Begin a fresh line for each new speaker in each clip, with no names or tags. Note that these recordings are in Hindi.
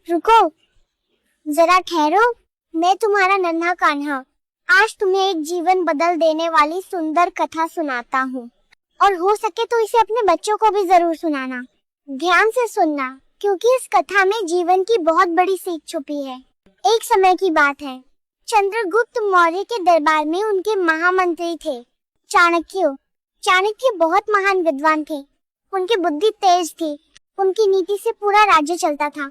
रुको, जरा ठहरो। मैं तुम्हारा नन्हा कान्हा आज तुम्हें एक जीवन बदल देने वाली सुंदर कथा सुनाता हूँ, और हो सके तो इसे अपने बच्चों को भी जरूर सुनाना। ध्यान से सुनना, क्योंकि इस कथा में जीवन की बहुत बड़ी सीख छुपी है। एक समय की बात है, चंद्रगुप्त मौर्य के दरबार में उनके महामंत्री थे चाणक्य। चाणक्य बहुत महान विद्वान थे। उनकी बुद्धि तेज थी। उनकी नीति से पूरा राज्य चलता था,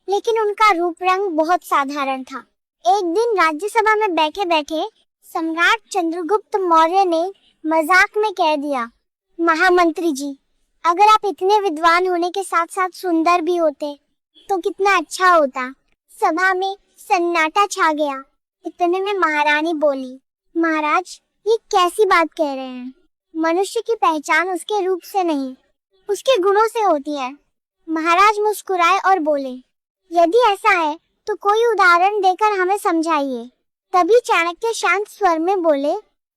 लेकिन उनका रूप रंग बहुत साधारण था। एक दिन राज्यसभा में बैठे बैठे सम्राट चंद्रगुप्त मौर्य ने मजाक में कह दिया, महामंत्री जी, अगर आप इतने विद्वान होने के साथ साथ सुंदर भी होते तो कितना अच्छा होता। सभा में सन्नाटा छा गया। इतने में महारानी बोली, महाराज, ये कैसी बात कह रहे हैं? मनुष्य की पहचान उसके रूप से नहीं, उसके गुणों से होती है। महाराज मुस्कुराए और बोले, यदि ऐसा है तो कोई उदाहरण देकर हमें समझाइए। तभी चाणक्य शांत स्वर में बोले,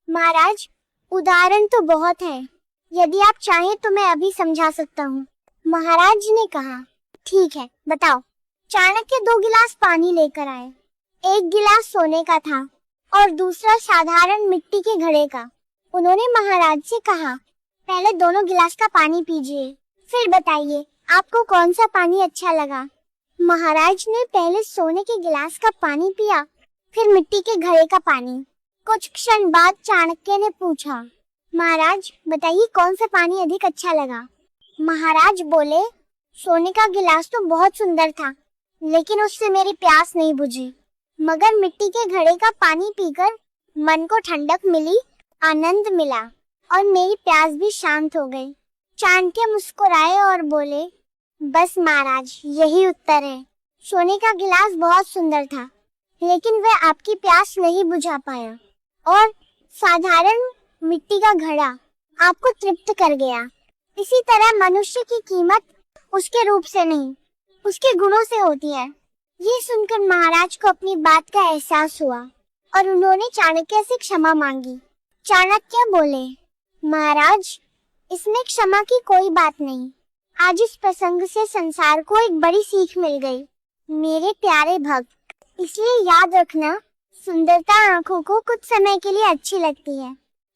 महाराज, उदाहरण तो बहुत है, यदि आप चाहें तो मैं अभी समझा सकता हूँ। महाराज ने कहा, ठीक है, बताओ। चाणक्य 2 गिलास पानी लेकर आए। एक गिलास सोने का था और दूसरा साधारण मिट्टी के घड़े का। उन्होंने महाराज से कहा, पहले दोनों गिलास का पानी पीजिए, फिर बताइए आपको कौन सा पानी अच्छा लगा। महाराज ने पहले सोने के गिलास का पानी पिया, फिर मिट्टी के घड़े का पानी। कुछ क्षण बाद चाणक्य ने पूछा, महाराज, बताइए कौन सा पानी अधिक अच्छा लगा। महाराज बोले, सोने का गिलास तो बहुत सुंदर था, लेकिन उससे मेरी प्यास नहीं बुझी, मगर मिट्टी के घड़े का पानी पीकर मन को ठंडक मिली, आनंद मिला और मेरी प्यास भी शांत हो गई। चाणक्य मुस्कुराए और बोले, बस महाराज, यही उत्तर है। सोने का गिलास बहुत सुंदर था, लेकिन वह आपकी प्यास नहीं बुझा पाया, और साधारण मिट्टी का घड़ा आपको तृप्त कर गया। इसी तरह मनुष्य की कीमत उसके रूप से नहीं, उसके गुणों से होती है। ये सुनकर महाराज को अपनी बात का एहसास हुआ और उन्होंने चाणक्य से क्षमा मांगी। चाणक्य बोले, महाराज, इसमें क्षमा की कोई बात नहीं। आज इस प्रसंग से संसार को एक बड़ी सीख मिल गई। मेरे प्यारे भक्त, इसलिए याद रखना, सुंदरता आंखों को कुछ समय के लिए अच्छी लगती है,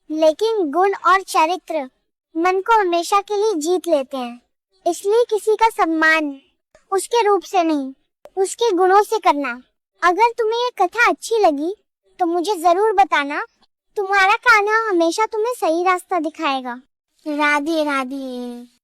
लेकिन गुण और चरित्र मन को हमेशा के लिए जीत लेते हैं। इसलिए किसी का सम्मान उसके रूप से नहीं, उसके गुणों से करना। अगर तुम्हें ये कथा अच्छी लगी तो मुझे जरूर बताना। तुम्हारा कान्हा हमेशा तुम्हें सही रास्ता दिखाएगा। राधे राधे।